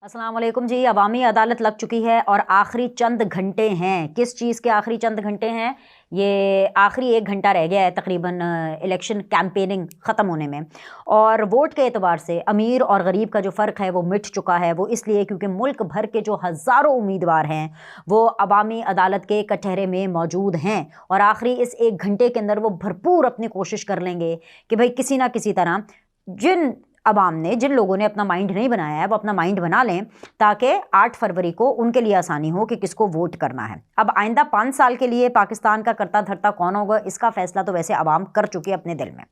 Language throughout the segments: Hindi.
अस्सलाम वालेकुम जी। अवामी अदालत लग चुकी है और आखिरी चंद घंटे हैं। किस चीज़ के आखिरी चंद घंटे हैं? ये आखिरी 1 घंटा रह गया है तकरीबन इलेक्शन कैंपेनिंग ख़त्म होने में। और वोट के एतबार से अमीर और गरीब का जो फ़र्क है वो मिट चुका है। वो इसलिए क्योंकि मुल्क भर के जो हज़ारों उम्मीदवार हैं वो अवामी अदालत के कटहरे में मौजूद हैं और आखिरी इस 1 घंटे के अंदर वो भरपूर अपनी कोशिश कर लेंगे कि भाई किसी ना किसी तरह जिन लोगों ने अपना माइंड नहीं बनाया है वो अपना माइंड बना लें ताकि 8 फरवरी को उनके लिए आसानी हो कि किसको वोट करना है। अब आइंदा 5 साल के लिए पाकिस्तान का करता धरता कौन होगा, इसका फैसला तो वैसे अवाम कर चुकी है अपने दिल में।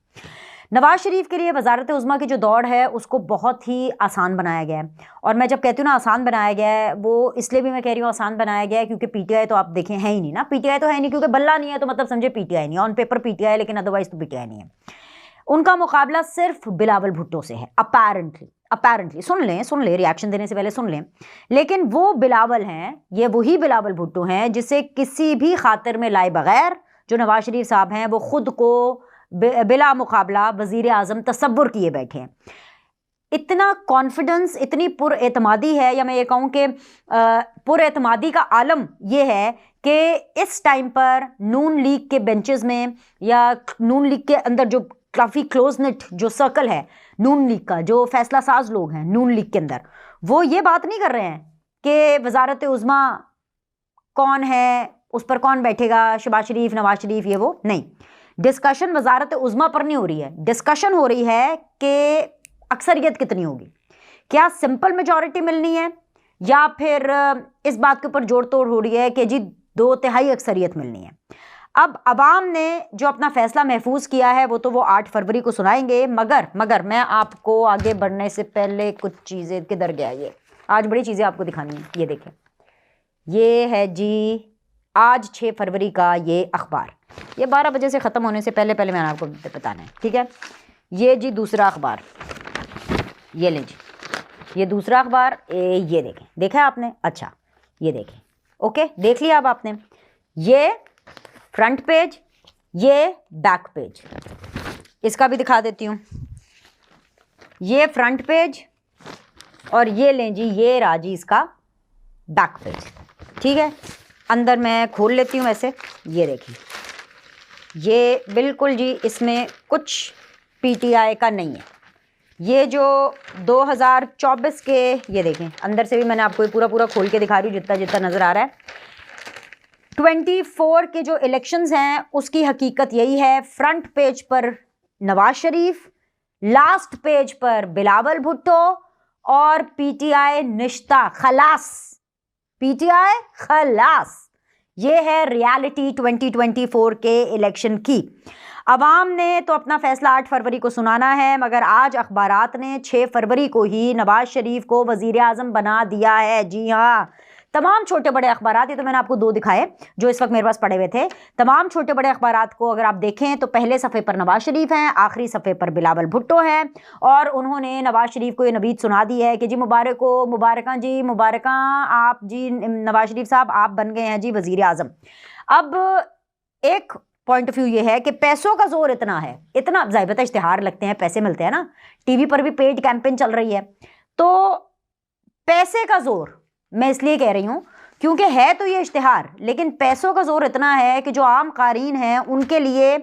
नवाज शरीफ के लिए वजारत उज़्मा की जो दौड़ है उसको बहुत ही आसान बनाया गया है। और मैं जब कहती हूँ ना आसान बनाया गया है, वो इसलिए भी मैं कह रही हूँ आसान बनाया गया है क्योंकि पीटीआई तो आप देखें है ही नहीं ना। पीटीआई तो है नहीं, क्योंकि बल्ला नहीं है तो मतलब समझे पीटीआई नहीं है। ऑन पेपर पीटीआई है लेकिन अदरवाइज तो पीटीआई नहीं है। उनका मुकाबला सिर्फ बिलावल भुट्टो से है। अपेरेंटली सुन लें रिएक्शन देने से पहले सुन लें। लेकिन वो बिलावल हैं, ये वही बिलावल भुट्टो हैं जिसे किसी भी खातिर में लाए बगैर जो नवाज शरीफ साहब हैं वो खुद को बिला मुकाबला वजीर आजम तसव्वुर किए बैठे हैं। इतना कॉन्फिडेंस, इतनी पुरएतमादी है, या मैं ये कहूँ कि पुरएतमादी का आलम ये है कि इस टाइम पर नून लीग के बेंचेस में या नून लीग के अंदर जो काफ़ी क्लोज नेट जो सर्कल है नून लीग का, जो फैसला साज लोग हैं नून लीग के अंदर, वो ये बात नहीं कर रहे हैं कि वजारत उज़्मा कौन है, उस पर कौन बैठेगा, शहबाज शरीफ, नवाज शरीफ, ये वो नहीं। डिस्कशन वजारत उज़्मा पर नहीं हो रही है। डिस्कशन हो रही है कि अक्सरियत कितनी होगी, क्या सिंपल मेजॉरिटी मिलनी है, या फिर इस बात के ऊपर जोड़ तोड़ हो रही है कि जी 2/3 अक्सरियत मिलनी है। अब अवाम ने जो अपना फैसला महफूज किया है वो तो वो 8 फरवरी को सुनाएंगे। मगर मैं आपको आगे बढ़ने से पहले कुछ चीज़ें, किधर गया ये, आज बड़ी चीज़ें आपको दिखानी है। ये देखें, ये है जी आज 6 फरवरी का ये अखबार। ये 12 बजे से ख़त्म होने से पहले मैंने आपको बताना है, ठीक है। ये जी दूसरा अखबार, ये लें जी, ये दूसरा अखबार, ये देखें, देखा है आपने? अच्छा, ये देखें, ओके, देख लिया अब आपने। ये फ्रंट पेज, ये बैक पेज, इसका भी दिखा देती हूँ। ये फ्रंट पेज और ये लें जी, ये रहा जी इसका बैक पेज, ठीक है। अंदर मैं खोल लेती हूँ ऐसे, ये देखिए, ये बिल्कुल जी इसमें कुछ पीटीआई का नहीं है। ये जो 2024 के, ये देखें, अंदर से भी मैंने आपको पूरा खोल के दिखा रही हूँ जितना नज़र आ रहा है। 24 के जो इलेक्शंस हैं उसकी हकीकत यही है। फ्रंट पेज पर नवाज शरीफ, लास्ट पेज पर बिलावल भुट्टो और पीटीआई निश्ता खलास, पीटीआई खलास। ये है रियलिटी 2024 के इलेक्शन की। अवाम ने तो अपना फैसला 8 फरवरी को सुनाना है, मगर आज अखबारात ने 6 फरवरी को ही नवाज शरीफ को वजीर आजम बना दिया है। जी हाँ, तमाम छोटे बड़े अखबारात, ये तो मैंने आपको 2 दिखाए जो इस वक्त मेरे पास पड़े हुए थे। तमाम छोटे बड़े अखबारात को अगर आप देखें तो पहले सफ़े पर नवाज शरीफ हैं, आखिरी सफ़े पर बिलावल भुट्टो हैं, और उन्होंने नवाज शरीफ को ये नवीद सुना दी है कि जी मुबारकां जी, मुबारकां, आप जी नवाज शरीफ साहब आप बन गए हैं जी वजीर आजम। अब एक पॉइंट ऑफ व्यू ये है कि पैसों का जोर इतना है, इतना ज़ाहिर इश्तिहार लगते हैं, पैसे मिलते हैं ना, टीवी पर भी पेड कैंपेन चल रही है, तो पैसे का जोर मैं इसलिए कह रही हूं क्योंकि है तो ये इश्तिहार, लेकिन पैसों का जोर इतना है कि जो आम कारीन हैं उनके लिए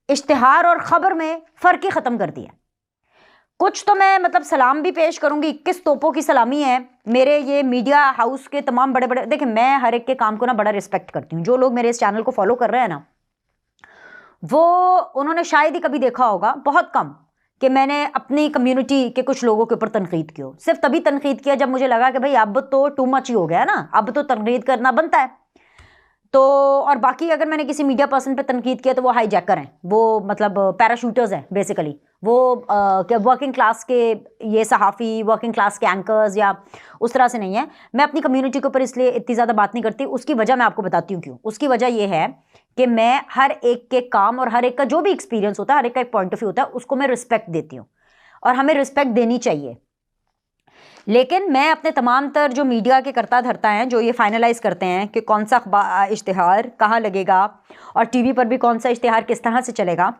इश्तिहार और खबर में फ़र्क ही ख़त्म कर दिया। कुछ तो मैं मतलब सलाम भी पेश करूंगी, 21 तोपों की सलामी है मेरे ये मीडिया हाउस के तमाम बड़े बड़े। देखिए, मैं हर एक के काम को ना बड़ा रिस्पेक्ट करती हूँ। जो लोग मेरे इस चैनल को फॉलो कर रहे हैं ना, वो उन्होंने शायद ही कभी देखा होगा, बहुत कम, कि मैंने अपनी कम्युनिटी के कुछ लोगों के ऊपर तनकीद की हो। सिर्फ तभी तनकीद किया जब मुझे लगा कि भाई अब तो टू मच ही हो गया ना, अब तो तनकीद करना बनता है। तो और बाकी अगर मैंने किसी मीडिया पर्सन पे तनकीद किया तो वो हाईजैकर हैं, वो मतलब पैराशूटर्स हैं बेसिकली। वो क्या वर्किंग क्लास के ये सहाफ़ी, वर्किंग क्लास के एंकर्स या उस तरह से नहीं है। मैं अपनी कम्युनिटी के ऊपर इसलिए इतनी ज़्यादा बात नहीं करती। उसकी वजह मैं आपको बताती हूँ क्यों। उसकी वजह यह है कि मैं हर एक के काम और हर एक का जो भी एक्सपीरियंस होता है, हर एक का एक पॉइंट ऑफ व्यू होता है, उसको मैं रिस्पेक्ट देती हूँ और हमें रिस्पेक्ट देनी चाहिए। लेकिन मैं अपने तमाम तर जो मीडिया के करता धरता हैं, जो ये फाइनलाइज करते हैं कि कौन सा इश्तिहार कहाँ लगेगा और टीवी पर भी कौन सा इश्तिहार किस तरह से चलेगा,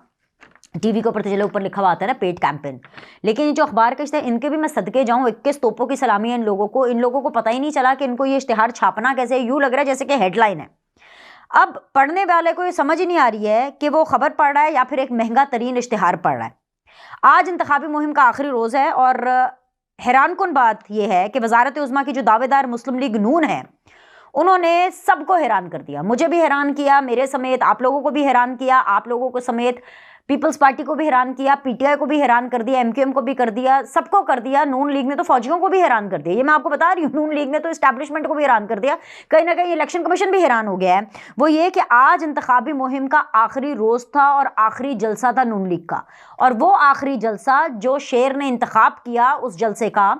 टीवी के ऊपर तो चलो ऊपर लिखा हुआ आता है ना पेड कैंपेन, लेकिन ये जो अखबार के इश्तेहार इनके भी मैं सदके जाऊं, 21 तोपों की सलामी है इन लोगों को पता ही नहीं चला कि इनको ये इश्तेहार छापना कैसे है। यूं लग रहा है जैसे कि हेडलाइन है। अब पढ़ने वाले को ये समझ ही नहीं आ रही है कि वो खबर पढ़ रहा है या फिर एक महंगा तरीन इश्तेहार पढ़ रहा है। आज इंतखाबी मुहिम का आखिरी रोज है और हैरानकुन बात यह है कि वजारत उज़्मा की जो दावेदार मुस्लिम लीग नून है, उन्होंने सबको हैरान कर दिया। मुझे भी हैरान किया, मेरे समेत आप लोगों को भी हैरान किया, आप लोगों को समेत पीपल्स पार्टी को भी हैरान किया, पीटीआई को भी हैरान कर दिया, एमक्यूएम को भी कर दिया, सबको कर दिया। नून लीग ने तो फौजियों को भी हैरान कर दिया, ये मैं आपको बता रही हूँ। नून लीग ने तो एस्टैब्लिशमेंट को भी हैरान कर दिया। कहीं ना कहीं इलेक्शन कमीशन भी हैरान हो गया है। वो ये कि आज इंतखाबी मुहिम का आखिरी रोज था और आखिरी जलसा था नून लीग का, और वो आखिरी जलसा जो शेर ने इंतखाब किया, उस जलसे का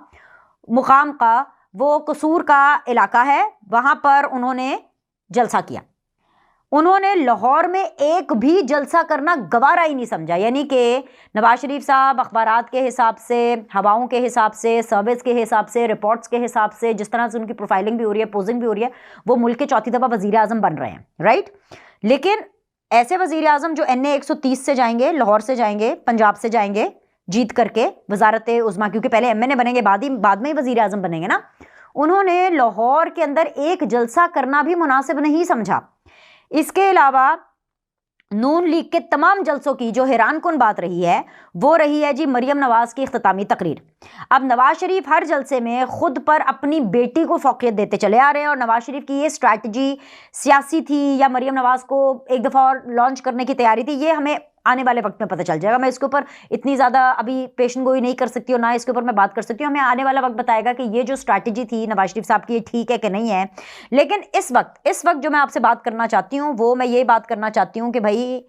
मुकाम का वो कसूर का इलाका है, वहां पर उन्होंने जलसा किया। उन्होंने लाहौर में एक भी जलसा करना गवारा ही नहीं समझा। यानी कि नवाज शरीफ साहब अखबारात के हिसाब से, हवाओं के हिसाब से, सर्विस के हिसाब से, रिपोर्ट्स के हिसाब से, जिस तरह से उनकी प्रोफाइलिंग भी हो रही है, पोजिंग भी हो रही है, वो मुल्क के चौथी दफा वजीर आजम बन रहे हैं, राइट। लेकिन ऐसे वजीर आजम जो NA 130 से जाएंगे, लाहौर से जाएंगे, पंजाब से जाएंगे जीत करके वजारत उज़्मा, क्योंकि पहले MNA बनेंगे, बाद में ही वजीर आजम बनेंगे ना। उन्होंने लाहौर के अंदर एक जलसा करना भी मुनासिब नहीं समझा। इसके अलावा नून लीग के तमाम जलसों की जो हैरानकुन बात रही है वो रही है जी मरियम नवाज की इख्तितामी तकरीर। अब नवाज शरीफ हर जलसे में खुद पर अपनी बेटी को फौकियत देते चले आ रहे हैं, और नवाज शरीफ की ये स्ट्रैटेजी सियासी थी या मरियम नवाज को एक दफ़ा और लॉन्च करने की तैयारी थी, ये हमें आने वाले वक्त में पता चल जाएगा। मैं इसके ऊपर इतनी ज़्यादा अभी पेशन गोई नहीं कर सकती और ना इसके ऊपर मैं बात कर सकती हूँ। हमें आने वाला वक्त बताएगा कि ये जो स्ट्रैटेजी थी नवाज शरीफ साहब की, ये ठीक है कि नहीं है। लेकिन इस वक्त जो मैं आपसे बात करना चाहती हूँ वो मैं ये बात करना चाहती हूँ कि भाई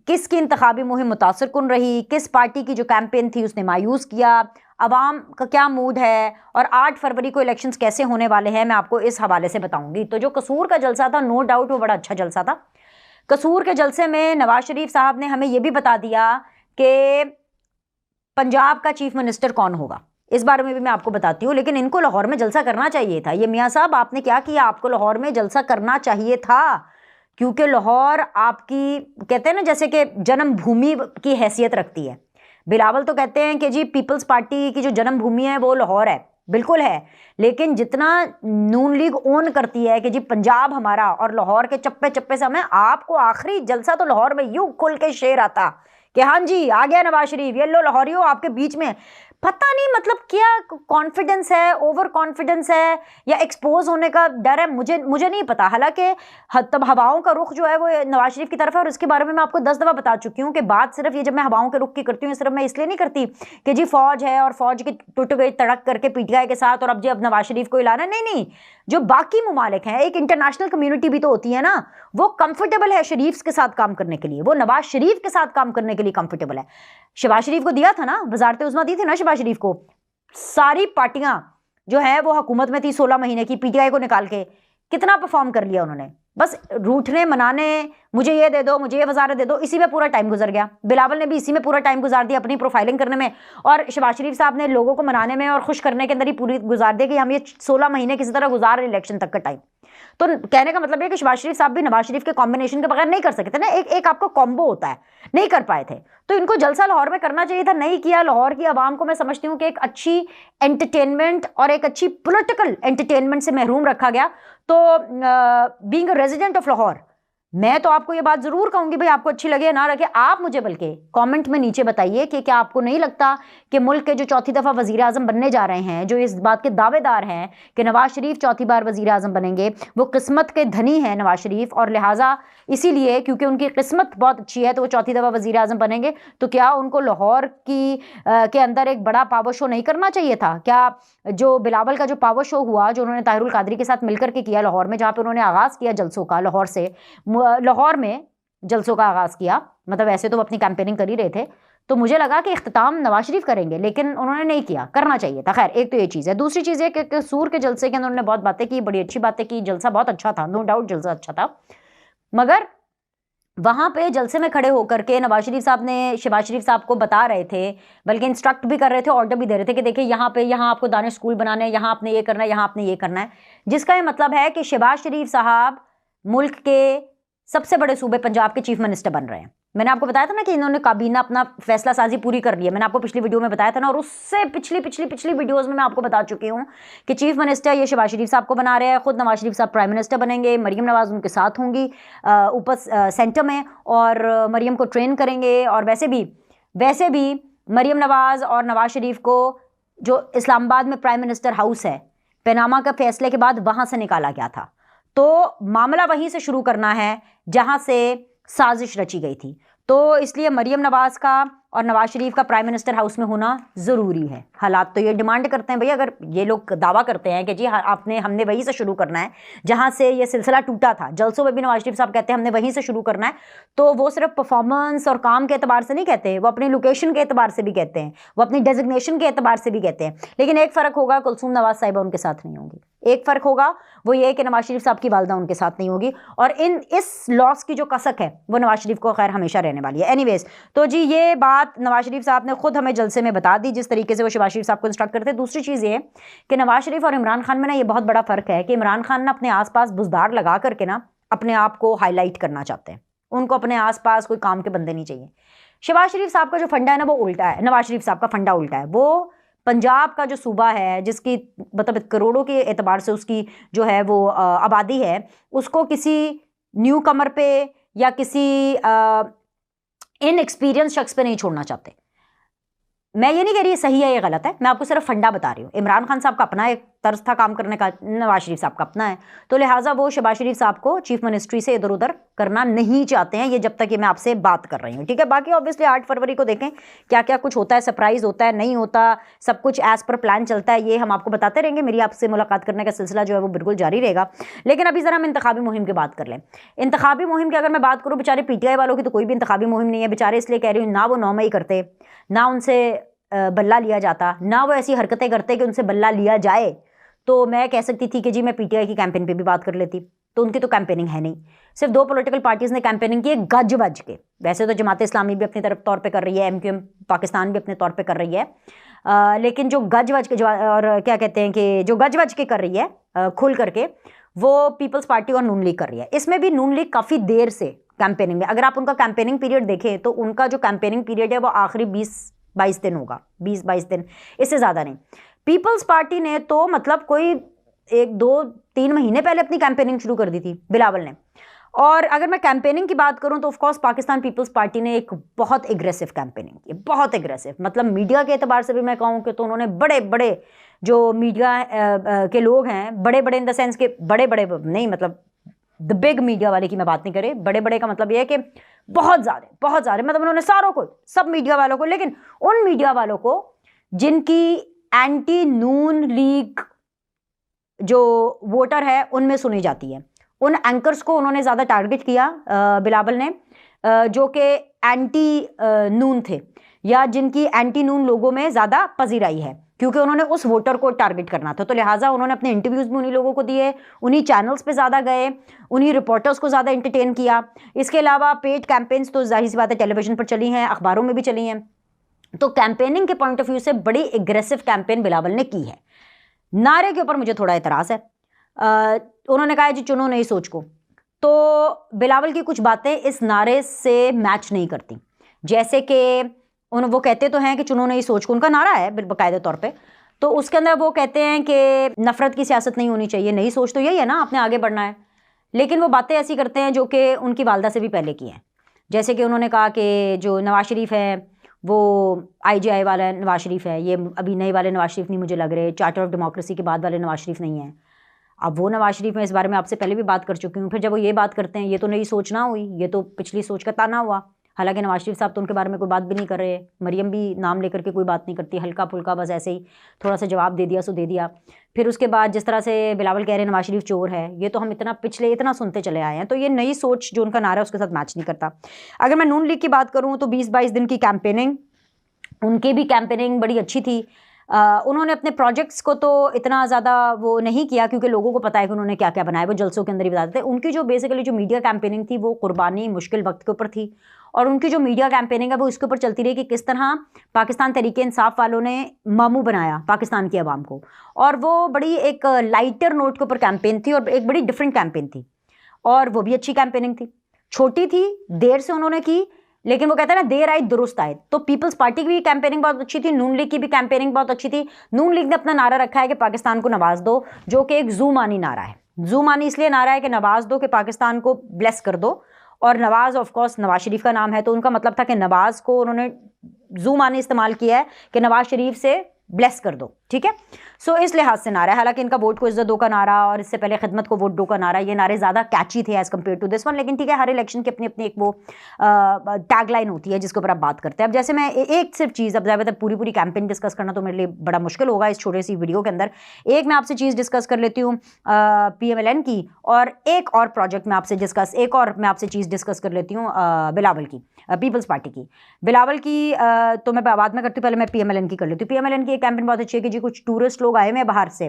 किसकी इंतखाबी मुहिम मुतासर कुन रही, किस पार्टी की जो कैंपेन थी उसने मायूस किया, अवाम का क्या मूड है, और 8 फरवरी को इलेक्शंस कैसे होने वाले हैं, मैं आपको इस हवाले से बताऊंगी। तो जो कसूर का जलसा था, नो डाउट वो बड़ा अच्छा जलसा था। कसूर के जलसे में नवाज शरीफ साहब ने हमें यह भी बता दिया कि पंजाब का चीफ मिनिस्टर कौन होगा, इस बारे में भी मैं आपको बताती हूँ। लेकिन इनको लाहौर में जलसा करना चाहिए था। ये मियाँ साहब आपने क्या किया, आपको लाहौर में जलसा करना चाहिए था, क्योंकि लाहौर आपकी कहते हैं ना जैसे कि जन्मभूमि की हैसियत रखती है। बिलावल तो कहते हैं कि जी पीपल्स पार्टी की जो जन्मभूमि है वो लाहौर है, बिल्कुल है। लेकिन जितना नून लीग ओन करती है कि जी पंजाब हमारा और लाहौर के चप्पे चप्पे से हमें, आपको आखिरी जलसा तो लाहौर में यूं खुल के शेर आता कि हाँ जी आ गया नवाज शरीफ, ये लो लाहौरियों आपके बीच में। पता नहीं मतलब क्या कॉन्फिडेंस है, ओवर कॉन्फिडेंस है या एक्सपोज होने का डर है, मुझे नहीं पता। हालांकि तब हवाओं का रुख जो है वो नवाज शरीफ की तरफ है, और इसके बारे में मैं आपको 10 दफ़ा बता चुकी हूँ कि बात सिर्फ ये जब मैं हवाओं के रुख की करती हूँ, सिर्फ मैं इसलिए नहीं करती कि जी फौज है और फौज की टूट गई तड़क करके PTI के साथ और अब नवाज शरीफ को लाना, नहीं। जो बाकी ममालिक हैं, एक इंटरनेशनल कम्युनिटी भी तो होती है ना, वो कंफर्टेबल है शरीफ के साथ काम करने के लिए, वो नवाज शरीफ के साथ काम करने के लिए कंफर्टेबल है। शहबाज शरीफ को दिया था ना, वजारत उज़्मा दी थी ना शहबाज शरीफ को। सारी पार्टियां जो है वो हुकूमत में थी 16 महीने की, PTI को निकाल के कितना परफॉर्म कर लिया उन्होंने। बस रूठने मनाने, मुझे ये दे दो, मुझे ये वजारत दे दो, इसी में पूरा टाइम गुजर गया। बिलावल ने भी इसी में पूरा टाइम गुजार दिया अपनी प्रोफाइलिंग करने में, और शहबाज शरीफ साहब ने लोगों को मनाने में और खुश करने के अंदर ही पूरी गुजार दिया कि हम ये 16 महीने किसी तरह गुजार इलेक्शन तक का टाइम। तो कहने का मतलब है कि शहबाज शरीफ साहब भी नवाज शरीफ के कॉम्बिनेशन के बगैर नहीं कर सकते ना, एक आपको कॉम्बो होता है, नहीं कर पाए थे। तो इनको जलसा लाहौर में करना चाहिए था, नहीं किया। लाहौर की आवाम को मैं समझती हूँ कि एक अच्छी एंटरटेनमेंट और एक अच्छी पॉलिटिकल एंटरटेनमेंट से महरूम रखा गया। तो being a resident of Lahore, मैं तो आपको ये बात जरूर कहूंगी भाई, आपको अच्छी लगे या ना लगे, आप मुझे बल्कि कमेंट में नीचे बताइए कि क्या आपको नहीं लगता कि मुल्क के जो चौथी दफा वजीर आजम बनने जा रहे हैं, जो इस बात के दावेदार हैं कि नवाज शरीफ चौथी बार वजीर आजम बनेंगे, वो किस्मत के धनी हैं नवाज शरीफ, और लिहाजा इसीलिए क्योंकि उनकी किस्मत बहुत अच्छी है तो वो चौथी दफा वजीर आजम बनेंगे। तो क्या उनको लाहौर के अंदर एक बड़ा पावर शो नहीं करना चाहिए था? क्या जो बिलावल का जो पावर शो हुआ, जो उन्होंने ताहिरुल कादरी के साथ मिलकर के किया लाहौर में, जहाँ पे उन्होंने आगाज़ किया जलसों का, लाहौर में जलसों का आगाज़ किया, मतलब ऐसे तो वो अपनी कैंपेनिंग कर ही रहे थे, तो मुझे लगा कि इख्तिताम नवाज शरीफ करेंगे, लेकिन उन्होंने नहीं किया, करना चाहिए था। खैर, एक तो ये चीज़ है। दूसरी चीज़ है कि कसूर के जलसे के अंदर उन्होंने बहुत बातें की, बड़ी अच्छी बातें की, जलसा बहुत अच्छा था, नो डाउट जलसा अच्छा था। मगर वहाँ पे जलसे में खड़े होकर के नवाज शरीफ साहब ने शहबाज शरीफ साहब को बता रहे थे, बल्कि इंस्ट्रक्ट भी कर रहे थे, ऑर्डर भी दे रहे थे कि देखिए यहाँ आपको दानिश स्कूल बनाने हैं, यहाँ आपने ये करना है, यहाँ आपने ये करना है, जिसका ये मतलब है कि शहबाज शरीफ साहब मुल्क के सबसे बड़े सूबे पंजाब के चीफ मिनिस्टर बन रहे हैं। मैंने आपको बताया था ना कि इन्होंने काबीना अपना फैसला साजी पूरी कर ली है, मैंने आपको पिछली वीडियो में बताया था ना, और उससे पिछली वीडियोस में मैं आपको बता चुकी हूँ कि चीफ मिनिस्टर ये शहबाज शरीफ साहब को बना रहे हैं, खुद नवाज शरीफ साहब प्राइम मिनिस्टर बनेंगे, मरीम नवाज उनके साथ होंगी ऊपर सेंटर में, और मरीम को ट्रेन करेंगे। और वैसे भी मरीम नवाज और नवाज शरीफ को जो इस्लामाबाद में प्राइम मिनिस्टर हाउस है, पनामा का फैसले के बाद वहां से निकाला गया था, तो मामला वहीं से शुरू करना है जहां से साजिश रची गई थी। तो इसलिए मरीम नवाज का और नवाज शरीफ का प्राइम मिनिस्टर हाउस में होना ज़रूरी है। हालात तो ये डिमांड करते हैं भैया, अगर ये लोग दावा करते हैं कि जी हमने वहीं से शुरू करना है जहां से ये सिलसिला टूटा था, जलसों में भी नवाज शरीफ साहब कहते हैं हमने वहीं से शुरू करना है, तो वो सिर्फ परफॉर्मेंस और काम के एतबार से नहीं कहते, वो अपनी लोकेशन के एतबार से भी कहते हैं, वो अपनी डेजिग्नेशन के एतबार से भी कहते हैं। लेकिन एक फ़र्क होगा, कुलसूम नवाज साहिबा उनके साथ नहीं होंगी। एक फ़र्क होगा, वो ये कि नवाज शरीफ साहब की वालदा उनके साथ नहीं होगी, और इस लॉस की जो कसक है वो नवाज शरीफ को खैर हमेशा रहने वाली है। एनीवेज, तो जी ये बात नवाज शरीफ साहब ने खुद हमें जलसे में बता दी, जिस तरीके से वो शहबाज शरीफ साहब को इंस्ट्रक्ट करते हैं। दूसरी चीज़ ये कि नवाज शरीफ और इमरान खान में ना ये बहुत बड़ा फ़र्क है कि इमरान खान ना अपने आसपास बुजदार लगा करके ना अपने आप को हाईलाइट करना चाहते हैं, उनको अपने आसपास कोई काम के बंदे नहीं चाहिए। शहबाज शरीफ साहब का जो फंडा है ना वो उल्टा है, नवाज शरीफ साहब का फंडा उल्टा है। वो पंजाब का जो सूबा है, जिसकी मतलब करोड़ों के एतबार से उसकी जो है वो आबादी है, उसको किसी न्यू कमर पे या किसी इनएक्सपीरियंस शख्स पे नहीं छोड़ना चाहते। मैं ये नहीं कह रही सही है ये गलत है, मैं आपको सिर्फ फंडा बता रही हूँ। इमरान खान साहब का अपना एक तर्ज था काम करने का, नवाज शरीफ साहब का अपना है, तो लिहाजा वो शहबाज शरीफ साहब को चीफ मिनिस्ट्री से इधर उधर करना नहीं चाहते हैं, ये जब तक ये मैं आपसे बात कर रही हूँ, ठीक है। बाकी ऑब्वियसली 8 फरवरी को देखें क्या क्या कुछ होता है, सरप्राइज होता है नहीं होता, सब कुछ एज पर प्लान चलता है, ये हम आपको बताते रहेंगे। मेरी आपसे मुलाकात करने का सिलसिला जो है वो बिल्कुल जारी रहेगा। लेकिन अभी ज़रा हम इंतखाबी मुहिम की बात कर लें। इंतखाबी मुहिम की अगर मैं बात करूँ, बेचारे PTI वालों की तो कोई भी इंतखाबी मुहिम नहीं है बेचारे, इसलिए कह रही हूँ ना वो 9 मई करते, ना उनसे बल्ला लिया जाता, ना वो ऐसी हरकतें करते कि उनसे बल्ला लिया जाए, तो मैं कह सकती थी कि जी मैं PTI की कैंपेन पे भी बात कर लेती। तो उनकी तो कैंपेनिंग है नहीं, सिर्फ 2 पॉलिटिकल पार्टीज़ ने कैंपेनिंग की है गज बज के। वैसे तो जमात इस्लामी भी अपनी तरफ तौर पे कर रही है, MQM पाकिस्तान भी अपने तौर पे कर रही है, लेकिन जो गज बज के और क्या कहते हैं कि जो गज बज के कर रही है खुल करके, वो पीपल्स पार्टी और नून लीग कर रही है। इसमें भी नून लीग काफ़ी देर से कैंपेनिंग में, अगर आप उनका कैंपेनिंग पीरियड देखें तो उनका जो कैंपेनिंग पीरियड है वो आखिरी 20-22 दिन होगा, 20-22 दिन, इससे ज़्यादा नहीं। पीपल्स पार्टी ने तो मतलब कोई 1-2-3 महीने पहले अपनी कैंपेनिंग शुरू कर दी थी बिलावल ने। और अगर मैं कैंपेनिंग की बात करूं तो ऑफकोर्स पाकिस्तान पीपल्स पार्टी ने एक बहुत एग्रेसिव कैंपेनिंग की, बहुत एग्रेसिव, मतलब मीडिया के एतबार से भी मैं कहूं कि तो उन्होंने बड़े बड़े जो मीडिया के लोग हैं, बड़े बड़े इन द सेंस के बड़े बड़े नहीं, मतलब द बिग मीडिया वाले की मैं बात नहीं करें, बड़े बड़े का मतलब यह है कि बहुत ज़्यादा मतलब उन्होंने सारों को, सब मीडिया वालों को, लेकिन उन मीडिया वालों को जिनकी एंटी नून लीग जो वोटर है उनमें सुनी जाती है, उन एंकर्स को उन्होंने ज़्यादा टारगेट किया बिलावल ने, जो कि एंटी नून थे या जिनकी एंटी नून लोगों में ज़्यादा पजीराई है, क्योंकि उन्होंने उस वोटर को टारगेट करना था। तो लिहाजा उन्होंने अपने इंटरव्यूज़ भी उन्हीं लोगों को दिए, उन्हीं चैनल्स पे ज़्यादा गए, उन्हीं रिपोर्टर्स को ज़्यादा एंटरटेन किया। इसके अलावा पेड कैंपेन्स तो जाहिर सी बात है टेलीविज़न पर चली हैं, अखबारों में भी चली हैं। तो कैंपेनिंग के पॉइंट ऑफ व्यू से बड़ी एग्रेसिव कैंपेन बिलावल ने की है। नारे के ऊपर मुझे थोड़ा एतराज़ है। उन्होंने कहा है जी चुनो नई सोच को, तो बिलावल की कुछ बातें इस नारे से मैच नहीं करती। जैसे कि वो कहते तो हैं कि चुनो नई सोच को, उनका नारा है बाकायदे तौर पे, तो उसके अंदर वो कहते हैं कि नफ़रत की सियासत नहीं होनी चाहिए, नई सोच तो यही है ना, आपने आगे बढ़ना है। लेकिन वो बातें ऐसी करते हैं जो कि उनकी वालदा से भी पहले की हैं। जैसे कि उन्होंने कहा कि जो नवाज शरीफ है वो IGI वाला नवाज शरीफ है, ये अभी नए वाले नवाज शरीफ नहीं मुझे लग रहे, चार्टर ऑफ डेमोक्रेसी के बाद वाले नवाज शरीफ नहीं है। अब वो नवाज शरीफ में इस बारे में आपसे पहले भी बात कर चुकी हूँ। फिर जब वो ये बात करते हैं, ये तो नई सोच ना हुई, ये तो पिछली सोच का ताना हुआ। हालांकि नवाज शरीफ साहब तो उनके बारे में कोई बात भी नहीं कर रहे, मरियम भी नाम लेकर के कोई बात नहीं करती, हल्का फुल्का बस ऐसे ही थोड़ा सा जवाब दे दिया सो दे दिया। फिर उसके बाद जिस तरह से बिलावल कह रहे हैं नवाज शरीफ चोर है, ये तो हम इतना सुनते चले आए हैं, तो ये नई सोच जो उनका नारा है उसके साथ मैच नहीं करता। अगर मैं नून लीग की बात करूँ तो 20-22 दिन की कैंपेनिंग, उनकी भी कैंपेनिंग बड़ी अच्छी थी। उन्होंने अपने प्रोजेक्ट्स को तो इतना ज़्यादा वो नहीं किया, क्योंकि लोगों को पता है कि उन्होंने क्या क्या बनाया, वो जलसों के अंदर ही बताते थे। उनकी जो बेसिकली जो मीडिया कैंपेनिंग थी वो कुर्बानी मुश्किल वक्त के ऊपर थी, और उनकी जो मीडिया कैंपेनिंग है वो इसके ऊपर चलती रही कि किस तरह पाकिस्तान तहरीक इंसाफ वालों ने मामू बनाया पाकिस्तान की आवाम को, और वो बड़ी एक लाइटर नोट के ऊपर कैंपेन थी और एक बड़ी डिफरेंट कैंपेन थी, और वो भी अच्छी कैंपेनिंग थी। छोटी थी, देर से उन्होंने की, लेकिन वो कहता है ना देर आए दुरुस्त आए। तो पीपल्स पार्टी की भी कैंपेनिंग बहुत अच्छी थी, नून लीग की भी कैंपेनिंग बहुत अच्छी थी। नून लीग ने अपना नारा रखा है कि पाकिस्तान को नवाज दो, जो कि एक जूमानी नारा है। जूमानी इसलिए नारा है कि नवाज दो, कि पाकिस्तान को ब्लेस कर दो। और नवाज ऑफ कोर्स नवाज शरीफ का नाम है, तो उनका मतलब था कि नवाज को उन्होंने जूमानी इस्तेमाल किया है कि नवाज शरीफ से ब्लेस कर दो, ठीक है। सो इस लिहाज से नारा है। हालांकि इनका वोट को इज्जत दो का नारा और इससे पहले खिदमत को वोट दो का नारा, ये नारे ज़्यादा कैची थे as compared to this one. लेकिन ठीक है, हर इलेक्शन की अपनी अपनी एक वो टैगलाइन होती है जिसके ऊपर आप बात करते हैं। अब जैसे मैं एक सिर्फ चीज़, अब ज़्यादातर पूरी पूरी कैंपेन डिस्कस करना तो मेरे लिए बड़ा मुश्किल होगा इस छोटे सी वीडियो के अंदर। एक मैं आपसे चीज़ डिस्कस कर लेती हूँ PMLN की, और एक और प्रोजेक्ट में आपसे एक और मैं आपसे चीज़ डिस्कस कर लेती हूँ बिलावल की, पीपल्स पार्टी की। बिलावल की तो मैं बाद में करती हूँ, पहले मैं PMLN की कर लेती हूँ। PMLN की एक कैंपेन बहुत अच्छी है कि जी कुछ टूरिस्ट लोग आए हुए हैं बाहर से,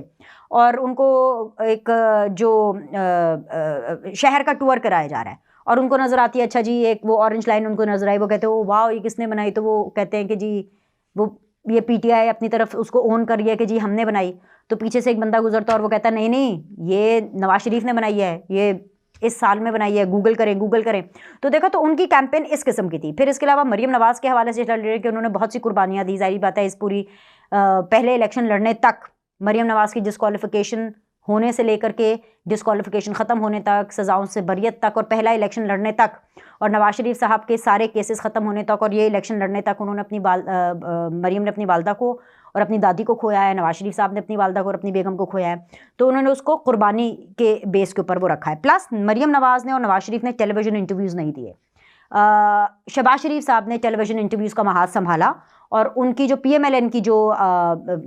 और उनको एक जो शहर का टूर कराया जा रहा है, और उनको नज़र आती है, अच्छा जी एक वो ऑरेंज लाइन उनको नज़र आई, वो कहते हैं वाह ये किसने बनाई, तो वो कहते हैं कि जी वो ये PTI अपनी तरफ उसको ओन कर रही है कि जी हमने बनाई। तो पीछे से एक बंदा गुजरता है और वो कहता है नहीं नहीं ये नवाज शरीफ ने बनाई है, ये इस साल में बनाई है, गूगल करें गूगल करें। तो देखा, तो उनकी कैंपेन इस किस्म की थी। फिर इसके अलावा मरियम नवाज के हवाले से चल रही है कि उन्होंने बहुत सी कुर्बानियाँ दी। जाहिर बात है इस पूरी पहले इलेक्शन लड़ने तक मरियम नवाज की डिस्क्वालिफिकेशन होने से लेकर के डिस्क्वालिफिकेशन ख़त्म होने तक, सज़ाओं से बरियत तक, और पहला इलेक्शन लड़ने तक, और नवाज शरीफ साहब के सारे केसेस ख़त्म होने तक, और ये इलेक्शन लड़ने तक उन्होंने मरियम ने अपनी वालदा को और अपनी दादी को खोया है, नवाज शरीफ साहब ने अपनी वालदा को और अपनी बेगम को खोया है। तो उन्होंने उसको कुर्बानी के बेस के ऊपर वो रखा है। प्लस मरियम नवाज ने और नवाज शरीफ ने टेलीविज़न इंटरव्यूज़ नहीं दिए। शहबाज शरीफ साहब ने टेलीविज़न इंटरव्यूज़ का महाज संभाला, और उनकी जो PMLN की जो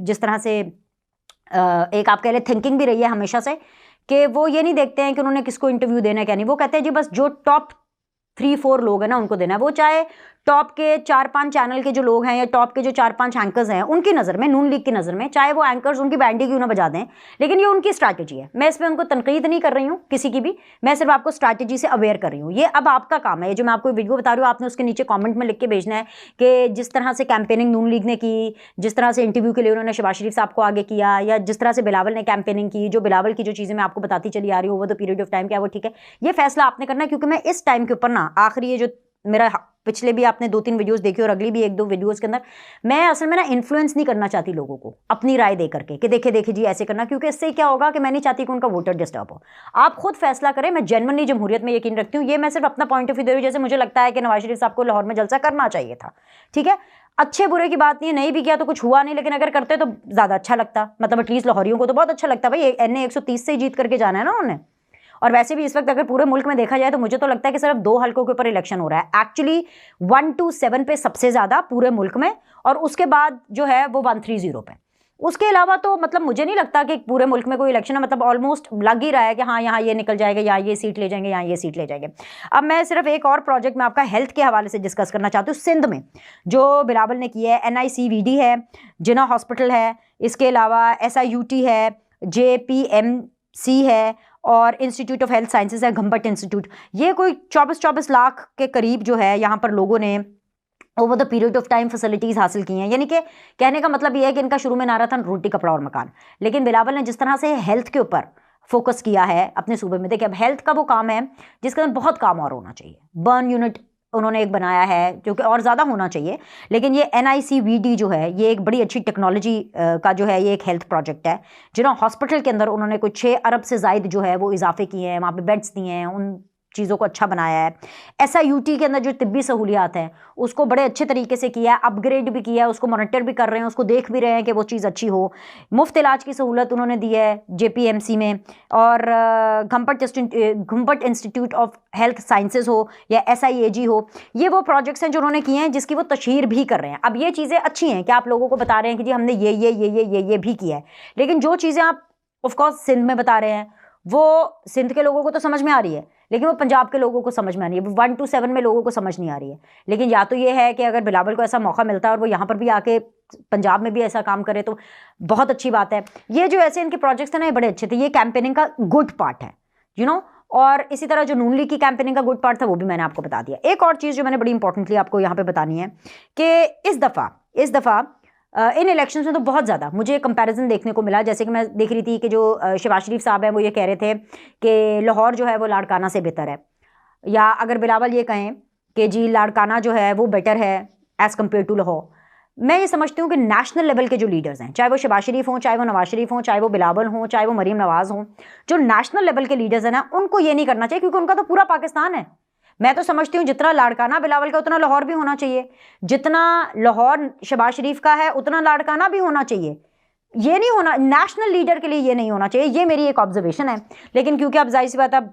जिस तरह से एक आप कह रहे थिंकिंग भी रही है हमेशा से, कि वो ये नहीं देखते हैं कि उन्होंने किसको इंटरव्यू देना है क्या नहीं। वो कहते हैं जी बस जो टॉप 3-4 लोग हैं ना उनको देना है। वो चाहे टॉप के 4-5 चैनल के जो लोग हैं या टॉप के जो 4-5 एंकर्स हैं उनकी नज़र में, नून लीग की नज़र में, चाहे वो एंकर्स उनकी बैंडी क्यों ना बजा दें, लेकिन ये उनकी स्ट्रैटेजी है। मैं इसमें उनको तनकीद नहीं कर रही हूँ किसी की भी, मैं सिर्फ आपको स्ट्रैटेजी से अवेयर कर रही हूँ। ये अब आपका काम है, ये जो मैं आपको वीडियो बता रही हूँ आपने उसके नीचे कॉमेंट में लिख के भेजना है कि जिस तरह से कैंपेनिंग नून लीग ने की, जिस तरह से इंटरव्यू के लिए उन्होंने शहबाज शरीफ साहब को आगे किया, या जिस तरह से बिलावल ने कैंपेनिंग की, जो बिलावल की जो चीज़ें मैं आपको बताती चली आ रही हूँ वो तो पीरियड ऑफ टाइम क्या, वो ठीक है, ये फैसला आपने करना है। क्योंकि मैं इस टाइम के ऊपर ना आखिरी ये जो मेरा पिछले भी आपने 2-3 वीडियोस देखी और अगली भी 1-2 वीडियोस के अंदर मैं असल में ना इन्फ्लुएंस नहीं करना चाहती लोगों को अपनी राय दे करके कि देखे देखे जी ऐसे करना, क्योंकि इससे क्या होगा कि मैं नहीं चाहती कि उनका वोटर डिस्टर्ब हो। आप खुद फैसला करें। मैं जेन्युइनली जमहूरियत में यकीन रखती हूँ। ये मैं सिर्फ अपना पॉइंट ऑफ व्यू दे रही हूँ। जैसे मुझे लगता है कि नवाज शरीफ साहब को लाहौर में जलसा करना चाहिए था, ठीक है, अच्छे बुरे की बात नहीं है, नहीं भी किया तो कुछ हुआ नहीं, लेकिन अगर करते तो ज़्यादा अच्छा लगता, मतलब एटलीस्ट लाहौरियों को तो बहुत अच्छा लगता। भाई NA 130 से ही जीत करके जाना है ना उन्होंने। और वैसे भी इस वक्त अगर पूरे मुल्क में देखा जाए तो मुझे तो लगता है कि सिर्फ 2 हलकों के ऊपर इलेक्शन हो रहा है एक्चुअली, 1-7 पे सबसे ज़्यादा पूरे मुल्क में, और उसके बाद जो है वो 130 पे। उसके अलावा तो मतलब मुझे नहीं लगता कि पूरे मुल्क में कोई इलेक्शन है, मतलब ऑलमोस्ट लग ही रहा है कि हाँ यहाँ ये निकल जाएगा, यहाँ ये सीट ले जाएंगे, यहाँ ये सीट ले जाएंगे। अब मैं सिर्फ एक और प्रोजेक्ट में आपका हेल्थ के हवाले से डिस्कस करना चाहती हूँ। सिंध में जो बिलावल ने किया है, NICVD है, जिना हॉस्पिटल है, इसके अलावा SIUT है, JPMC है, और इंस्टीट्यूट ऑफ हेल्थ साइंसेज है, घम्बट इंस्टीट्यूट। ये कोई 24 लाख के करीब जो है यहाँ पर लोगों ने over the period of time facilities हासिल की हैं। यानी कि कहने का मतलब ये है कि इनका शुरू में नारा था रोटी कपड़ा और मकान, लेकिन बिलावल ने जिस तरह से हेल्थ के ऊपर फोकस किया है अपने सूबे में, देखिए अब हेल्थ का वो काम है जिसके अंदर बहुत काम और होना चाहिए। बर्न यूनिट उन्होंने एक बनाया है जो कि और ज़्यादा होना चाहिए, लेकिन ये NICVD जो है ये एक बड़ी अच्छी टेक्नोलॉजी का जो है ये एक हेल्थ प्रोजेक्ट है। जिन्होंने हॉस्पिटल के अंदर उन्होंने कुछ 6 अरब से ज़ायद जो है वो इजाफे किए हैं, वहाँ पे बेड्स दिए हैं, उन चीज़ों को अच्छा बनाया है। SIUT के अंदर जो तिब्बी सहूलियात हैं उसको बड़े अच्छे तरीके से किया है, अपग्रेड भी किया है, उसको मॉनिटर भी कर रहे हैं, उसको देख भी रहे हैं कि वो चीज़ अच्छी हो। मुफ्त इलाज की सहूलत उन्होंने दी है JPMC में, और घुम्पट इंस्टीट्यूट ऑफ हेल्थ साइंसेज हो या SIAG हो, ये वो प्रोजेक्ट्स हैं जो उन्होंने किए हैं जिसकी वो तशहीर भी कर रहे हैं। अब ये चीज़ें अच्छी हैं कि आप लोगों को बता रहे हैं कि जी हमने ये भी किया है, लेकिन जो चीज़ें आप ऑफकोर्स सिंध में बता रहे हैं वो सिंध के लोगों को तो समझ में आ रही है, लेकिन वो पंजाब के लोगों को समझ में आ रही है, 1-7 में लोगों को समझ नहीं आ रही है। लेकिन या तो ये है कि अगर बिलावल को ऐसा मौका मिलता है और वो यहाँ पर भी आके पंजाब में भी ऐसा काम करे तो बहुत अच्छी बात है। ये जो ऐसे इनके प्रोजेक्ट्स थे ना ये बड़े अच्छे थे, ये कैंपेनिंग का गुड पार्ट है, यू नो। और इसी तरह जो नून लीग की कैंपेनिंग का गुड पार्ट था वो भी मैंने आपको बता दिया। एक और चीज़ जो मैंने बड़ी इंपॉर्टेंटली आपको यहाँ पे बतानी है कि इस दफ़ा इन इलेक्शंस में तो बहुत ज़्यादा मुझे कंपैरिजन देखने को मिला। जैसे कि मैं देख रही थी कि जो शहबाज शरीफ साहब हैं वो ये कह रहे थे कि लाहौर जो है वो लाड़काना से बेहतर है, या अगर बिलावल ये कहें कि जी लाड़काना जो है वो बेटर है एज़ कम्पेयर टू लाहौर। मैं ये समझती हूँ कि नेशनल लेवल के जो लीडर्स हैं, चाहे वो शहबाज शरीफ हों, चाहे वो नवाज शरीफ हों, चाहे वो बिलावल हों, चाहे वो मरीम नवाज हों, जो नेशनल लेवल के लीडर्स हैं ना, उनको ये नहीं करना चाहिए, क्योंकि उनका तो पूरा पाकिस्तान है। मैं तो समझती हूँ जितना लाड़काना बिलावल का उतना लाहौर भी होना चाहिए, जितना लाहौर शहबाज शरीफ का है उतना लाड़काना भी होना चाहिए। ये नहीं होना, नेशनल लीडर के लिए ये नहीं होना चाहिए। ये मेरी एक ऑब्जर्वेशन है। लेकिन क्योंकि अब जाहिर सी बात है, अब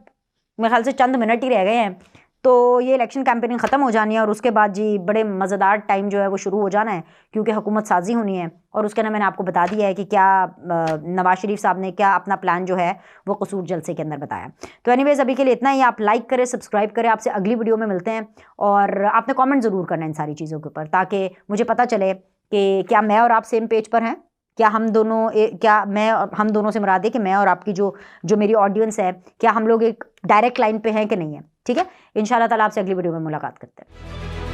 मेरे ख्याल से चंद मिनट ही रह गए हैं, तो ये इलेक्शन कैंपेनिंग ख़त्म हो जानी है और उसके बाद जी बड़े मज़ेदार टाइम जो है वो शुरू हो जाना है, क्योंकि हुकूमत साजी होनी है। और उसके ना मैंने आपको बता दिया है कि क्या नवाज शरीफ साहब ने क्या अपना प्लान जो है वो कसूर जलसे के अंदर बताया। तो एनीवेज अभी के लिए इतना ही। आप लाइक करें, सब्सक्राइब करें। आपसे अगली वीडियो में मिलते हैं, और आपने कॉमेंट ज़रूर करना है इन सारी चीज़ों के ऊपर, ताकि मुझे पता चले कि क्या मैं और आप सेम पेज पर हैं, क्या हम दोनों क्या मैं और हम दोनों से मुराद है कि मैं और आपकी जो जो मेरी ऑडियंस है, क्या हम लोग एक डायरेक्ट लाइन पे हैं कि नहीं है। ठीक है, इंशाल्लाह ताला आपसे अगली वीडियो में मुलाकात करते हैं।